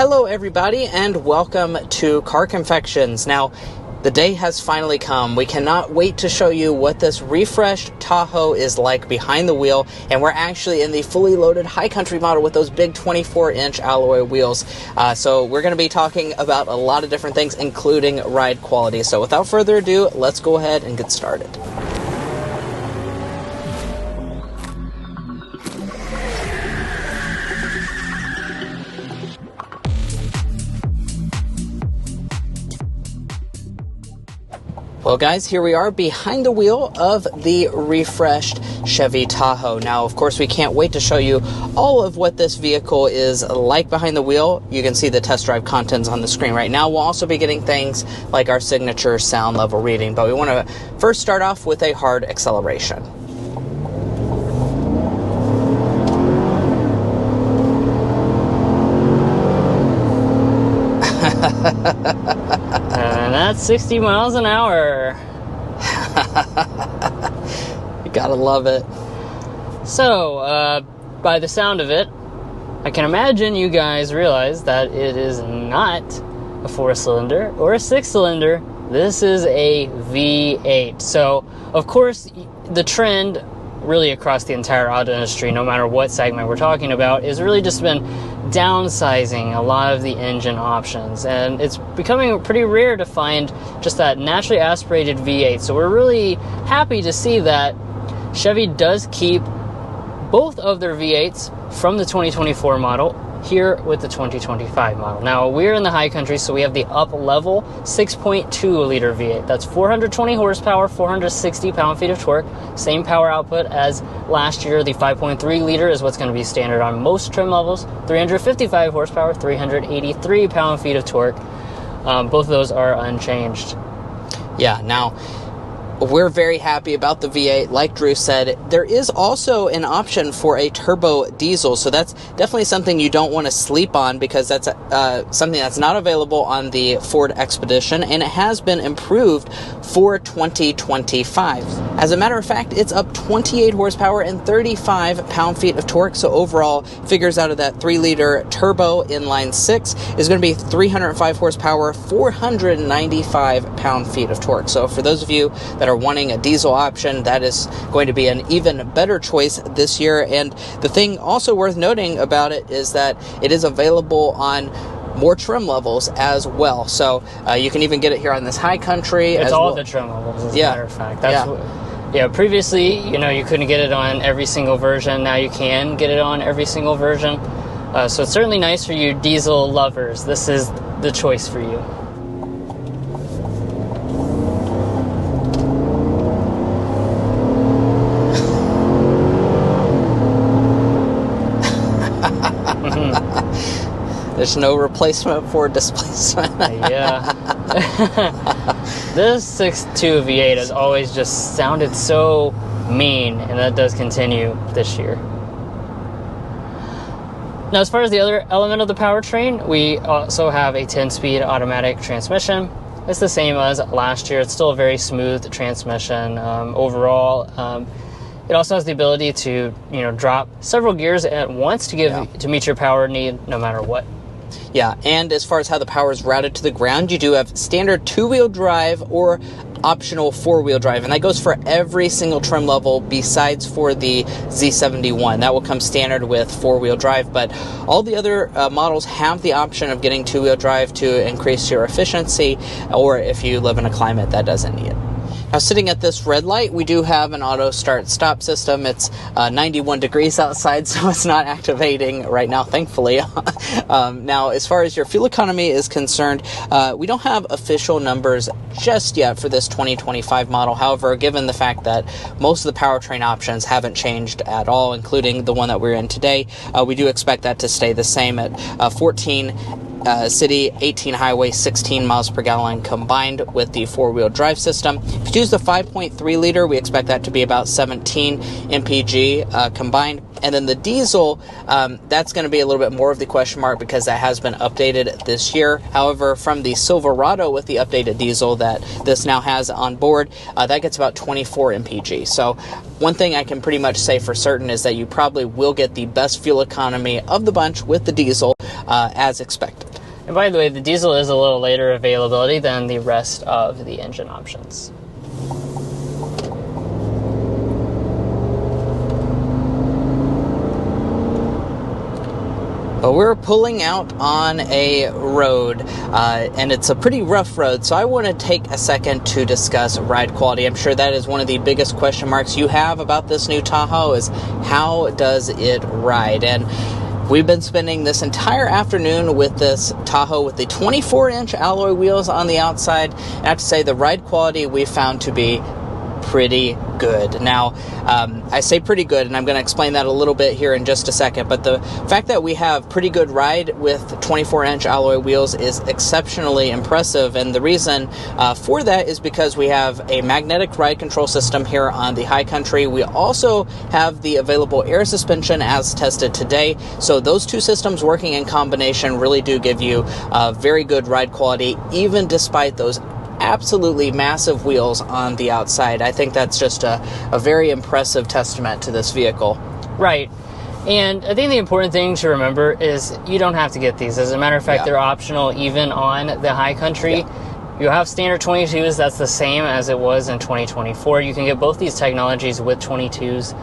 Hello everybody and welcome to Car Confections. Now, the day has finally come. We cannot wait to show you what this refreshed Tahoe is like behind the wheel, and we're actually in the fully loaded high country model with those big 24-inch alloy wheels. So we're going to be talking about a lot of different things, including ride quality. So without further ado, let's go ahead and get started. Well guys, here we are behind the wheel of the refreshed Chevy Tahoe. Now, of course, we can't wait to show you all of what this vehicle is like behind the wheel. You can see the test drive contents on the screen right now. We'll also be getting things like our signature sound level reading, but we want to first start off with a hard acceleration. And that's 60 miles an hour. You gotta love it. So, by the sound of it, I can imagine you guys realize that it is not a 4-cylinder or a 6-cylinder. This is a V8. So, of course, the trend really across the entire auto industry, no matter what segment we're talking about, is really just been downsizing a lot of the engine options, and it's becoming pretty rare to find just that naturally aspirated V8. So we're really happy to see that Chevy does keep both of their V8s from the 2024 model here with the 2025 model. Now, we're in the high country, so we have the up-level 6.2 liter V8. That's 420 horsepower, 460 pound-feet of torque. Same power output as last year. The 5.3 liter is what's going to be standard on most trim levels. 355 horsepower, 383 pound-feet of torque. Both of those are unchanged. Yeah, now, we're very happy about the V8. Like Drew said, there is also an option for a turbo diesel, so that's definitely something you don't want to sleep on, because that's something that's not available on the Ford Expedition, and it has been improved for 2025. As a matter of fact, it's up 28 horsepower and 35 pound-feet of torque, so overall figures out of that 3-liter turbo inline 6 is going to be 305 horsepower, 495 pound-feet of torque. So for those of you that are wanting a diesel option, that is going to be an even better choice this year. And the thing also worth noting about it is that it is available on more trim levels as well. So you can even get it here on this high country. It's all the trim levels, as a matter of fact. Previously, you couldn't get it on every single version. Now you can get it on every single version. So it's certainly nice for you diesel lovers. This is the choice for you. There's no replacement for displacement. Yeah. This 6.2 V8 has always just sounded so mean, and that does continue this year. Now, as far as the other element of the powertrain, we also have a 10-speed automatic transmission. It's the same as last year. It's still a very smooth transmission overall. It also has the ability to, drop several gears at once to meet your power need, no matter what. Yeah, and as far as how the power is routed to the ground, you do have standard 2-wheel drive or optional 4-wheel drive, and that goes for every single trim level besides for the Z71. That will come standard with 4-wheel drive, but all the other models have the option of getting 2-wheel drive to increase your efficiency, or if you live in a climate that doesn't need it. Now, sitting at this red light, we do have an auto start-stop system. It's 91 degrees outside, so it's not activating right now, thankfully. Now, as far as your fuel economy is concerned, we don't have official numbers just yet for this 2025 model. However, given the fact that most of the powertrain options haven't changed at all, including the one that we're in today, we do expect that to stay the same at 14 city, 18 highway, 16 miles per gallon combined with the 4-wheel drive system. If you choose the 5.3 liter, we expect that to be about 17 mpg combined. And then the diesel, that's going to be a little bit more of the question mark because that has been updated this year. However, from the Silverado with the updated diesel that this now has on board, that gets about 24 mpg. So one thing I can pretty much say for certain is that you probably will get the best fuel economy of the bunch with the diesel as expected. And by the way, the diesel is a little later availability than the rest of the engine options. But we're pulling out on a road, and it's a pretty rough road, so I want to take a second to discuss ride quality. I'm sure that is one of the biggest question marks you have about this new Tahoe, is how does it ride? And we've been spending this entire afternoon with this Tahoe with the 24-inch alloy wheels on the outside. I have to say the ride quality we found to be pretty good. Now, I say pretty good, and I'm going to explain that a little bit here in just a second, but the fact that we have pretty good ride with 24-inch alloy wheels is exceptionally impressive, and the reason for that is because we have a magnetic ride control system here on the High Country. We also have the available air suspension as tested today, so those two systems working in combination really do give you very good ride quality, even despite those absolutely massive wheels on the outside. I think that's just a very impressive testament to this vehicle. Right. And I think the important thing to remember is you don't have to get these. As a matter of fact, they're optional even on the High Country. You have standard 22s. That's the same as it was in 2024. You can get both these technologies with 22s.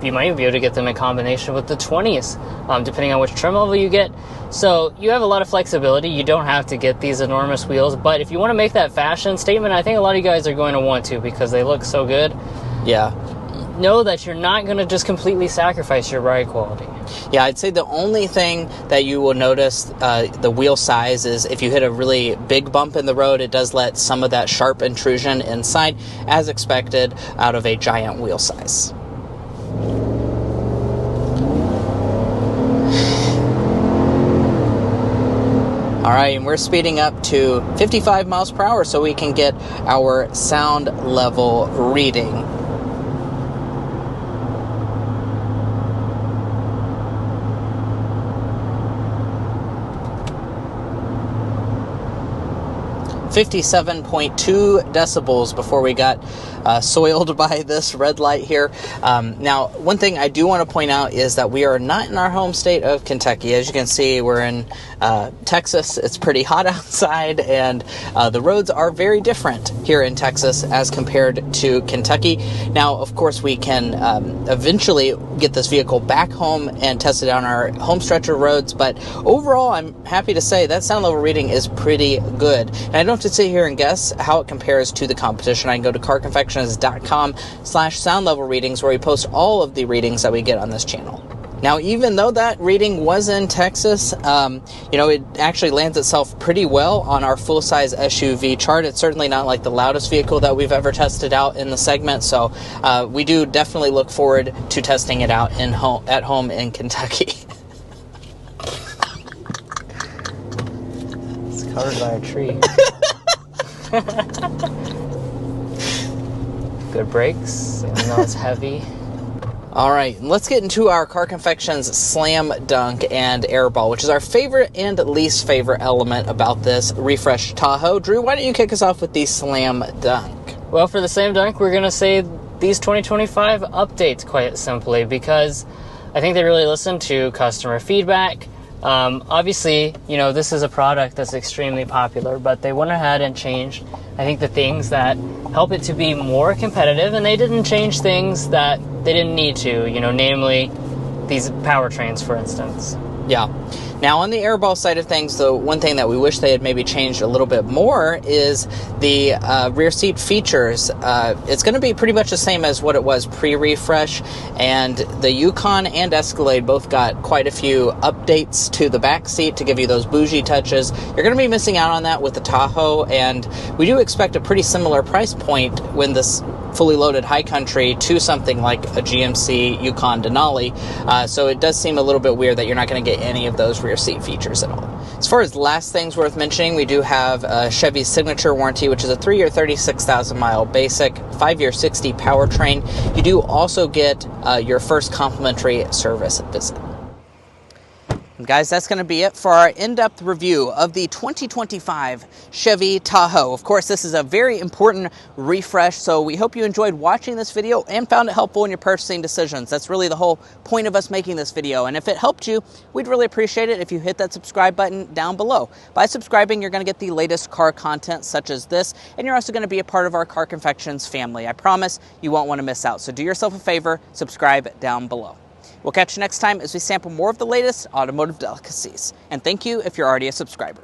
You might even be able to get them in combination with the 20s, depending on which trim level you get. So you have a lot of flexibility. You don't have to get these enormous wheels, but if you want to make that fashion statement, I think a lot of you guys are going to want to because they look so good. Yeah. Know that you're not going to just completely sacrifice your ride quality. Yeah, I'd say the only thing that you will notice the wheel size is if you hit a really big bump in the road, it does let some of that sharp intrusion inside, as expected, out of a giant wheel size. All right, and we're speeding up to 55 miles per hour so we can get our sound level reading. .2 decibels before we got soiled by this red light here. Now, one thing I do want to point out is that we are not in our home state of Kentucky. As you can see, we're in Texas. It's pretty hot outside, and the roads are very different here in Texas as compared to Kentucky. Now, of course, we can eventually get this vehicle back home and test it on our home stretch of roads, but overall, I'm happy to say that sound level reading is pretty good. And I don't have to sit here and guess how it compares to the competition. I can go to carconfections.com/sound level readings, where we post all of the readings that we get on this channel. Now, even though that reading was in Texas, it actually lands itself pretty well on our full-size SUV chart. It's certainly not like the loudest vehicle that we've ever tested out in the segment, so we do definitely look forward to testing it out at home in Kentucky. It's covered by a tree. Good brakes, even though it's heavy. All right, let's get into our Car Confections Slam Dunk and Airball, which is our favorite and least favorite element about this refreshed Tahoe. Drew, why don't you kick us off with the Slam Dunk? Well, for the Slam Dunk, we're going to say these 2025 updates, quite simply, because I think they really listen to customer feedback. Obviously, this is a product that's extremely popular, but they went ahead and changed, I think, the things that help it to be more competitive, and they didn't change things that they didn't need to, namely these powertrains, for instance. Yeah. Now, on the Airball side of things, the one thing that we wish they had maybe changed a little bit more is the rear seat features. It's going to be pretty much the same as what it was pre-refresh, and the Yukon and Escalade both got quite a few updates to the back seat to give you those bougie touches. You're going to be missing out on that with the Tahoe, and we do expect a pretty similar price point when this fully loaded High Country to something like a GMC Yukon Denali. So it does seem a little bit weird that you're not going to get any of those rear seat features at all. As far as last things worth mentioning, we do have a Chevy Signature warranty, which is a 3-year 36,000 mile basic, 5-year 60 powertrain. You do also get your first complimentary service visit. And guys, that's going to be it for our in-depth review of the 2025 Chevy Tahoe. Of course, this is a very important refresh, so we hope you enjoyed watching this video and found it helpful in your purchasing decisions. That's really the whole point of us making this video. And if it helped you, we'd really appreciate it if you hit that subscribe button down below. By subscribing, you're going to get the latest car content such as this, and you're also going to be a part of our Car Confections family. I promise you won't want to miss out. So do yourself a favor, subscribe down below. We'll catch you next time as we sample more of the latest automotive delicacies. And thank you if you're already a subscriber.